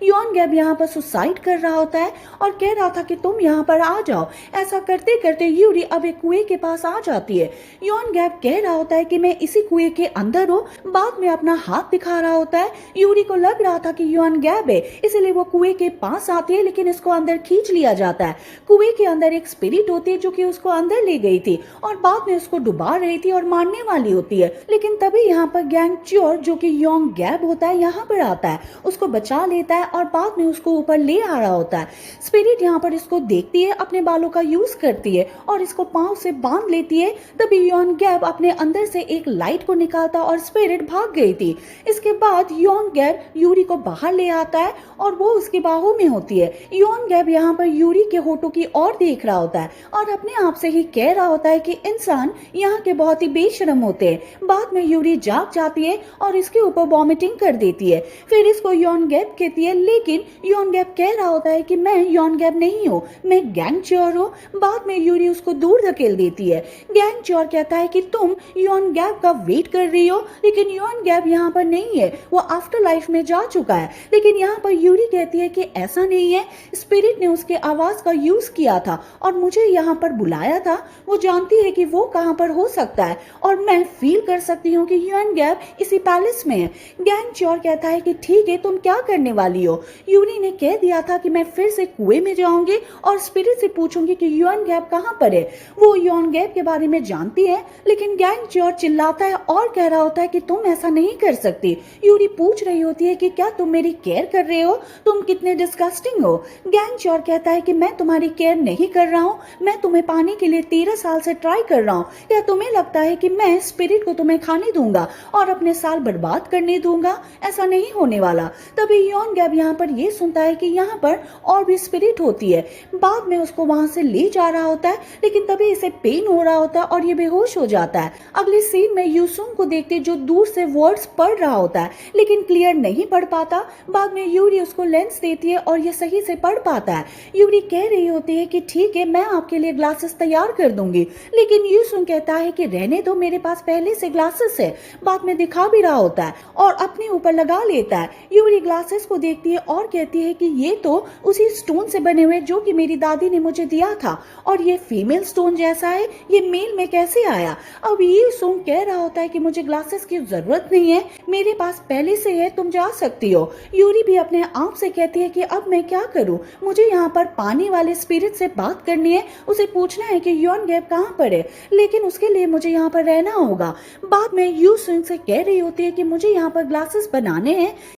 Yon गैब यहाँ पर सुसाइड कर रहा होता है और कह रहा था कि तुम यहाँ पर आ जाओ। ऐसा करते करते यूरी अब एक कुएं के पास आ जाती है। यॉन गैब कह रहा होता है कि मैं इसी कुएं के अंदर हूँ। बाद में अपना हाथ दिखा रहा होता है। यूरी को लग रहा था कि यॉन गैब है, इसीलिए वो कुएं के पास आती है, लेकिन इसको अंदर खींच लिया जाता है। कुएं के अंदर एक स्पिरिट होती है जो कि उसको अंदर ले गई थी और बाद में उसको डुबा रही थी और मारने वाली होती है। लेकिन तभी यहाँ पर गैंग च्योर जो कि यॉन गैब होता है यहाँ पर आता है, उसको बचा लेता है और बाद में उसको ऊपर ले आ रहा होता है। स्पिरिट यहाँ पर इसको देखती है, अपने बालों का यूज करती है और इसको पांव से बांध लेती है। तभी यॉन गैब अपने अंदर से एक लाइट को निकालता और स्पिरिट भाग गई थी। इसके बाद यॉन गैब यूरी को बाहर ले आता है और वो उसकी बाहों में होती है। यॉन गैब यहाँ पर यूरी के होठों की ओर देख रहा होता है और अपने आप से ही कह रहा होता है कि इंसान यहाँ के बहुत ही बेशरम होते हैं। बाद में यूरी जाग जाती है और इसके ऊपर वॉमिटिंग कर देती है। फिर इसको यॉन गैब कहती है, लेकिन यॉन गैब कह रहा होता है कि मैं यॉन गैब नहीं हूँ, मैं गैंग च्योर हूँ। बाद में यूरी उसको दूर धकेल देती है। गैंग च्योर कहता है कि तुम यॉन गैब का वेट कर रही हो, लेकिन यॉन गैब यहाँ पर नहीं है, वो आफ्टर लाइफ में जा चुका है। लेकिन यहाँ पर यूरी कहती है कि ऐसा नहीं है, स्पिरिट ने उसके आवाज का यूज किया था और मुझे यहाँ पर बुलाया था। वो जानती है कि वो कहाँ पर हो सकता है और मैं फील कर सकती हूँ कि यॉन गैब इसी पैलेस में है। गैंग च्योर कहता है कि ठीक है, तुम क्या करने वाली हो। यूरी ने कह दिया था कि मैं फिर से कुएं में जाऊंगी और स्पिरिट से पूछूंगी कि यॉन गैब कहाँ पर है। वो यॉन गैब के बारे में जानती है, लेकिन गैंग च्योर चिल्लाता है और कह रहा होता है कि तुम ऐसा नहीं कर सकती। यूरी पूछ रही होती है कि क्या तुम मेरी केयर कर रहे हो, तुम कितने डिस्गस्टिंग हो। गैंग च्योर कहता है कि मैं तुम्हारी केयर नहीं कर रहा हूँ, मैं तुम्हें पाने के लिए 13 साल से ट्राई कर रहा हूँ। क्या तुम्हें लगता है कि मैं स्पिरिट को तुम्हें खाने दूंगा और अपने साल बर्बाद करने दूंगा? ऐसा नहीं होने वाला। तभी यॉन गैब यहाँ पर ये सुनता है कि यहाँ पर और भी स्पिरिट होती है। बाद में उसको वहां से ले जा रहा होता है, लेकिन तभी इसे पेन हो रहा होता है और ये बेहोश हो जाता है। अगले सीन में यूसुंग को देखते जो दूर से वर्ड्स पढ़ रहा होता है, लेकिन क्लियर नहीं पढ़ पाता। बाद में यूरी उसको लेंस देती है और ये सही से पढ़ पाता है। यूरी कह रही होती है कि ठीक है, मैं आपके लिए ग्लासेस तैयार कर दूंगी, लेकिन यूसुंग कहता है कि रहने दो, मेरे पास पहले से ग्लासेस है। बाद में दिखा भी रहा होता है और अपने ऊपर लगा लेता है। यूरी ग्लासेस को देखती है और कहती है कि ये तो उसी स्टोन से बने हुए जो कि मेरी दादी ने मुझे दिया था, और ये फीमेल स्टोन जैसा है, ये मेल में कैसे आया। अब ये सुन कह रहा होता है कि मुझे ग्लासेस की जरूरत नहीं है, मेरे पास पहले से है, तुम जा सकती हो। यूरी भी अपने आप से कहती है कि अब मैं क्या करूं, मुझे यहाँ पर पानी वाले स्पिरिट से बात करनी है, उसे पूछना है कि यॉन गैब कहाँ पर है, लेकिन उसके लिए मुझे यहाँ पर रहना होगा। बाद में यू सुन से कह रही होती है कि मुझे यहाँ पर ग्लासेस बनाने हैं,